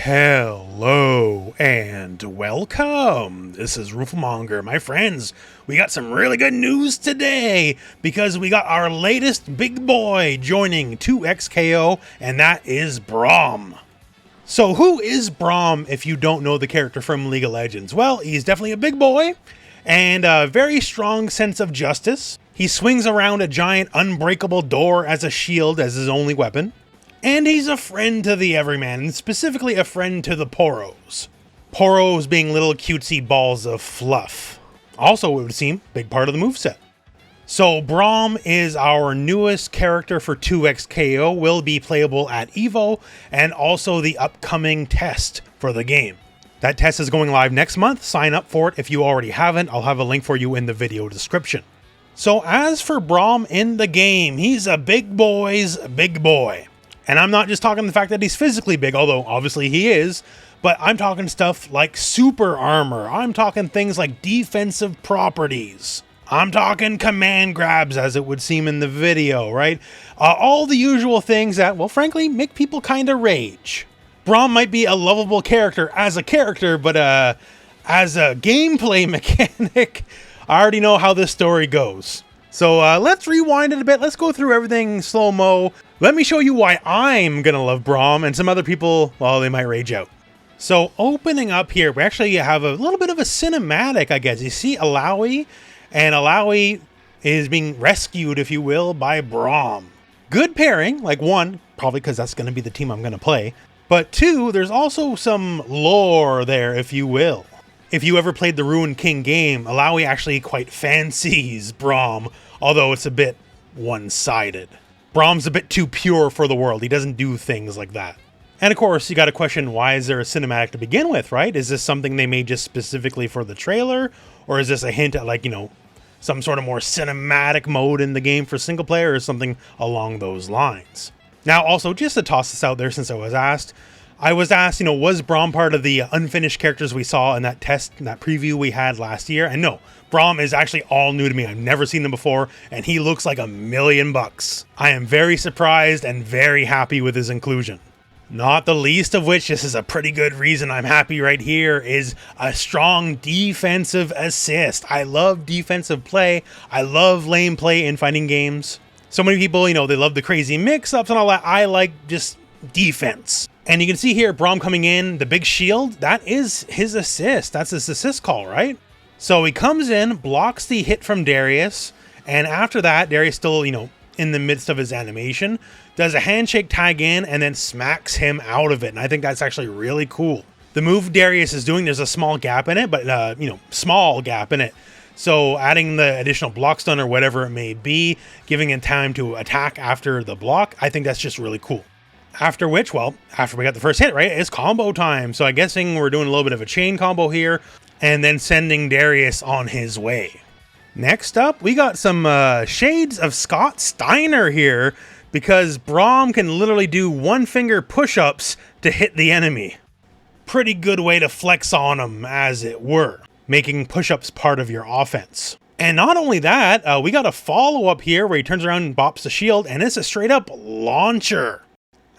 Hello and welcome. This is Rooflemonger. My friends, we got some really good news today because we got our latest big boy joining 2XKO, and that is Braum. So who is Braum if you don't know the character from League of Legends? Well, he's definitely a big boy and a very strong sense of justice. He swings around a giant unbreakable door as a shield as his only weapon. And he's a friend to the everyman, and specifically a friend to the Poros. Poros being little cutesy balls of fluff. Also, it would seem, big part of the moveset. So Braum is our newest character for 2XKO, will be playable at EVO, and also the upcoming test for the game. That test is going live next month. Sign up for it if you already haven't. I'll have a link for you in the video description. So as for Braum in the game, he's a big boy's big boy. And I'm not just talking the fact that he's physically big, although obviously he is, but I'm talking stuff like super armor. I'm talking things like defensive properties. I'm talking command grabs, as it would seem in the video, right? All the usual things that, well, frankly, make people kind of rage. Braum might be a lovable character, but as a gameplay mechanic, I already know how this story goes. So let's rewind it a bit. Let's go through everything slow-mo. Let me show you why I'm going to love Braum, and some other people, well, they might rage out. So opening up here, we actually have a little bit of a cinematic, I guess. You see Alawi, and Alawi is being rescued, if you will, by Braum. Good pairing, like one, probably because that's going to be the team I'm going to play. But two, there's also some lore there, if you will. If you ever played the Ruin King game, Alawi actually quite fancies Braum, although it's a bit one-sided. Braum's a bit too pure for the world. He doesn't do things like that. And of course, you got to question, why is there a cinematic to begin with, right? Is this something they made just specifically for the trailer? Or is this a hint at, like, you know, some sort of more cinematic mode in the game for single player or something along those lines? Now, also, just to toss this out there since I was asked, you know, was Braum part of the unfinished characters we saw in that test, in that preview we had last year? And no, Braum is actually all new to me. I've never seen him before, and he looks like $1,000,000. I am very surprised and very happy with his inclusion. Not the least of which, this is a pretty good reason I'm happy right here, is a strong defensive assist. I love defensive play. I love lane play in fighting games. So many people, you know, they love the crazy mix-ups and all that. I like just defense. And you can see here, Braum coming in, the big shield, that is his assist. That's his assist call, right? So he comes in, blocks the hit from Darius, and after that, Darius still, you know, in the midst of his animation, does a handshake tag in and then smacks him out of it. And I think that's actually really cool. The move Darius is doing, there's a small gap in it, but, you know, small gap in it. So adding the additional block stun or whatever it may be, giving him time to attack after the block, I think that's just really cool. After which, well, after we got the first hit, right, it's combo time. So I'm guessing we're doing a little bit of a chain combo here, and then sending Darius on his way. Next up, we got some shades of Scott Steiner here, because Braum can literally do one-finger push-ups to hit the enemy. Pretty good way to flex on him, as it were, making push-ups part of your offense. And not only that, we got a follow-up here where he turns around and bops the shield, and it's a straight-up launcher.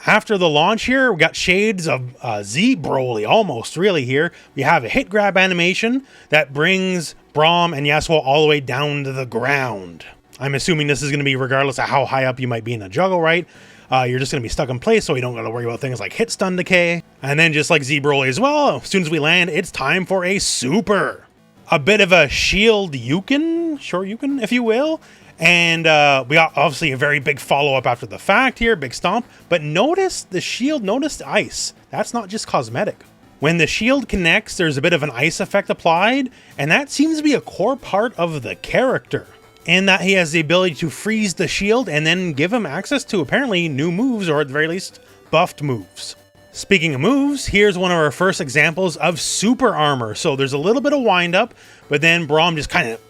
After the launch here, we got shades of Z Broly, almost really here. We have a hit grab animation that brings Braum and Yasuo all the way down to the ground. I'm assuming this is going to be regardless of how high up you might be in the juggle, right? You're just going to be stuck in place, so you don't got to worry about things like hit stun decay. And then just like Z Broly as well, as soon as we land, it's time for a super. A bit of a shield Shoryuken, if you will. And we got obviously a very big follow-up after the fact here, big stomp. But notice the shield, notice the ice. That's not just cosmetic. When the shield connects, there's a bit of an ice effect applied, and that seems to be a core part of the character. In that he has the ability to freeze the shield and then give him access to apparently new moves, or at the very least, buffed moves. Speaking of moves, here's one of our first examples of super armor. So there's a little bit of wind-up, but then Braum just kind of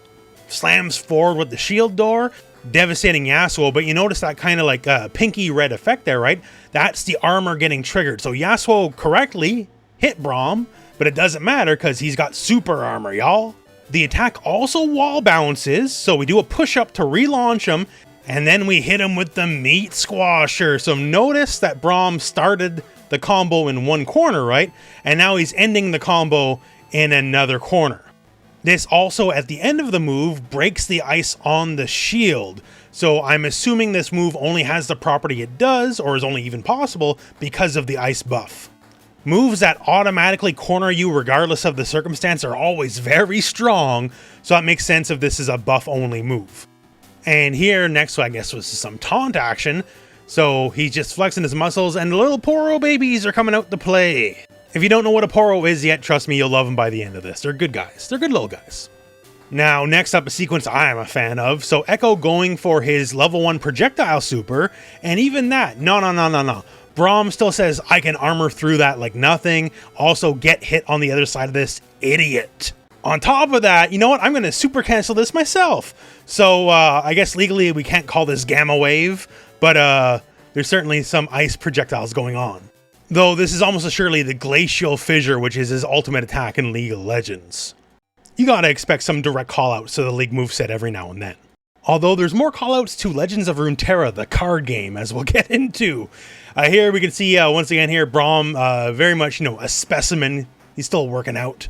slams forward with the shield door, devastating Yasuo, but you notice that kind of like pinky red effect there, right? That's the armor getting triggered. So Yasuo correctly hit Braum, but it doesn't matter because he's got super armor, y'all. The attack also wall bounces, so we do a push-up to relaunch him, and then we hit him with the meat squasher. So notice that Braum started the combo in one corner, right? And now he's ending the combo in another corner. This also, at the end of the move, breaks the ice on the shield. So I'm assuming this move only has the property it does, or is only even possible, because of the ice buff. Moves that automatically corner you regardless of the circumstance are always very strong, so that makes sense if this is a buff-only move. And here, next, I guess, was some taunt action. So he's just flexing his muscles, and the little Poro babies are coming out to play. If you don't know what a Poro is yet, trust me, you'll love them by the end of this. They're good guys. They're good little guys. Now, next up, a sequence I am a fan of. So Echo going for his level 1 projectile super, and even that, no. Braum still says, I can armor through that like nothing. Also get hit on the other side of this, idiot. On top of that, you know what? I'm going to super cancel this myself. So I guess legally we can't call this Gamma Wave, but there's certainly some ice projectiles going on. Though this is almost assuredly the Glacial Fissure, which is his ultimate attack in League of Legends. You gotta expect some direct callouts to the League moveset every now and then. Although there's more callouts to Legends of Runeterra, the card game, as we'll get into. Here we can see, once again here, Braum, very much, a specimen. He's still working out.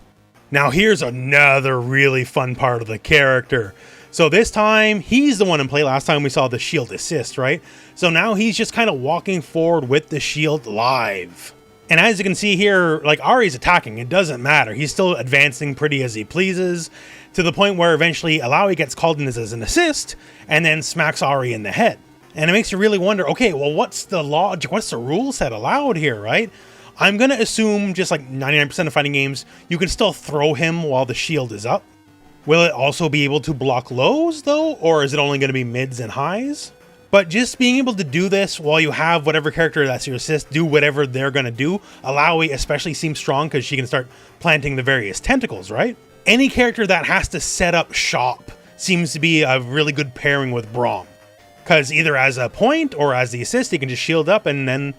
Now here's another really fun part of the character. So this time, he's the one in play. Last time we saw the shield assist, right? So now he's just kind of walking forward with the shield live. And as you can see here, like Ahri's attacking, it doesn't matter. He's still advancing pretty as he pleases, to the point where eventually Alawi gets called in as an assist, and then smacks Ahri in the head. And it makes you really wonder, okay, well, what's the logic, what's the rule set allowed here, right? I'm going to assume, just like 99% of fighting games, you can still throw him while the shield is up. Will it also be able to block lows, though, or is it only going to be mids and highs? But just being able to do this while you have whatever character that's your assist do whatever they're going to do, Alawi especially seems strong because she can start planting the various tentacles, right? Any character that has to set up shop seems to be a really good pairing with Braum. Because either as a point or as the assist, you can just shield up and then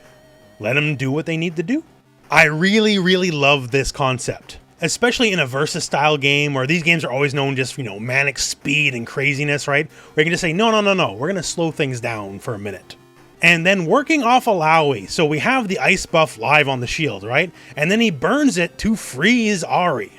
let them do what they need to do. I really, really love this concept. Especially in a versus style game where these games are always known just, manic speed and craziness, right? Where you can just say, no, we're going to slow things down for a minute. And then working off Alawi, so we have the ice buff live on the shield, right? And then he burns it to freeze Ahri.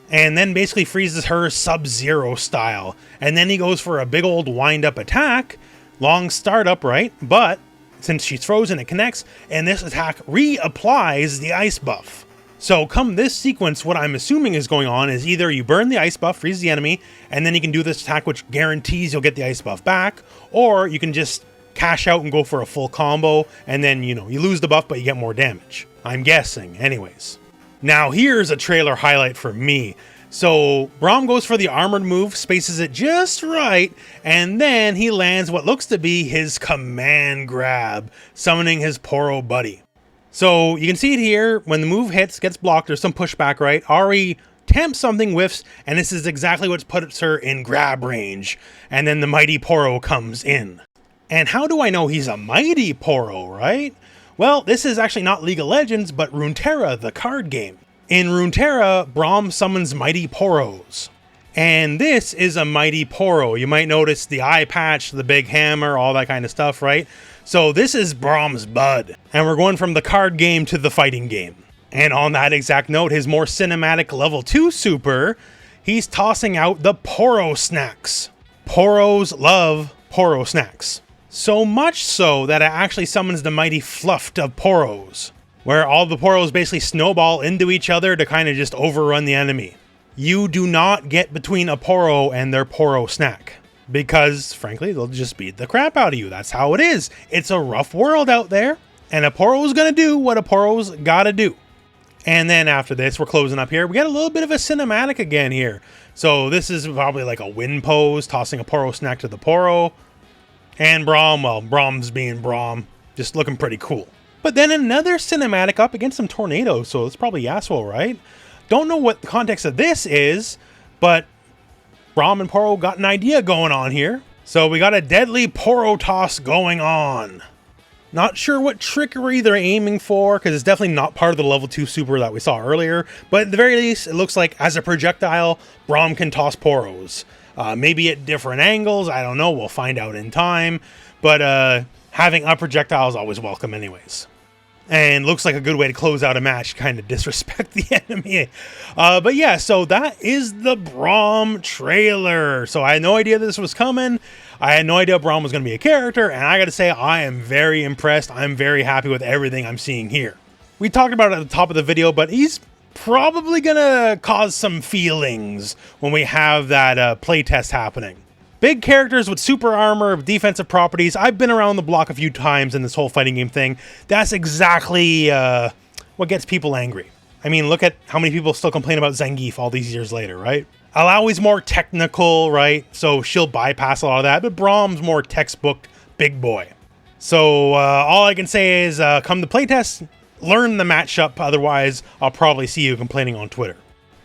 And then basically freezes her Sub-Zero style. And then he goes for a big old wind-up attack, long startup, right? But since she's frozen, it connects, and this attack reapplies the ice buff. So come this sequence, what I'm assuming is going on is either you burn the ice buff, freeze the enemy, and then you can do this attack which guarantees you'll get the ice buff back, or you can just cash out and go for a full combo, and then, you lose the buff but you get more damage. I'm guessing, anyways. Now here's a trailer highlight for me. So Braum goes for the armored move, spaces it just right, and then he lands what looks to be his command grab, summoning his Poro buddy. So you can see it here, when the move hits, gets blocked, there's some pushback, right? Ahri tempts something, whiffs, and this is exactly what puts her in grab range. And then the mighty Poro comes in. And how do I know he's a mighty Poro, right? Well, this is actually not League of Legends, but Runeterra, the card game. In Runeterra, Braum summons mighty Poros. And this is a mighty Poro. You might notice the eye patch, the big hammer, all that kind of stuff, right? So this is Braum's bud. And we're going from the card game to the fighting game. And on that exact note, his more cinematic level 2 super, he's tossing out the Poro snacks. Poros love Poro snacks. So much so that it actually summons the mighty Fluft of Poros, where all the Poros basically snowball into each other to kind of just overrun the enemy. You do not get between a Poro and their Poro snack, because frankly they'll just beat the crap out of you. That's how it is. It's a rough world out there, and a Poro's gonna do what a Poro's gotta do. And then after this, we're closing up here. We got a little bit of a cinematic again here. So this is probably like a wind pose, tossing a Poro snack to the Poro. And Braum, well, Braum's being Braum, just looking pretty cool. But then another cinematic up against some tornadoes, so it's probably Yasuo, right? Don't know what the context of this is, but Braum and Poro got an idea going on here. So we got a deadly Poro toss going on. Not sure what trickery they're aiming for, because it's definitely not part of the level 2 super that we saw earlier. But at the very least, it looks like as a projectile, Braum can toss Poros. Maybe at different angles, I don't know, we'll find out in time. But having a projectile is always welcome anyways. And looks like a good way to close out a match, kind of disrespect the enemy. But yeah, so that is the Braum trailer. So I had no idea this was coming. I had no idea Braum was going to be a character, and I got to say, I am very impressed. I'm very happy with everything I'm seeing here. We talked about it at the top of the video, but he's probably going to cause some feelings when we have that playtest happening. Big characters with super armor, defensive properties. I've been around the block a few times in this whole fighting game thing. That's exactly what gets people angry. I mean, look at how many people still complain about Zangief all these years later, right? Alaoi's more technical, right? So she'll bypass a lot of that, but Braum's more textbook big boy. So all I can say is come to playtest, learn the matchup, otherwise I'll probably see you complaining on Twitter.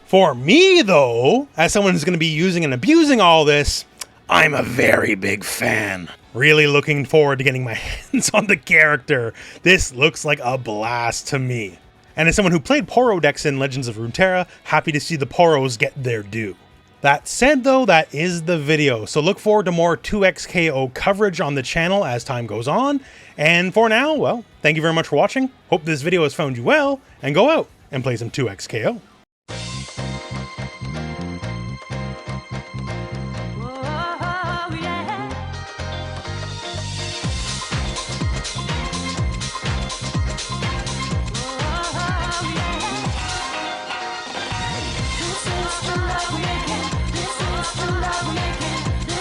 For me, though, as someone who's going to be using and abusing all this, I'm a very big fan. Really looking forward to getting my hands on the character. This looks like a blast to me. And as someone who played Poro decks in Legends of Runeterra, happy to see the Poros get their due. That said though, that is the video. So look forward to more 2XKO coverage on the channel as time goes on. And for now, well, thank you very much for watching. Hope this video has found you well, and go out and play some 2XKO.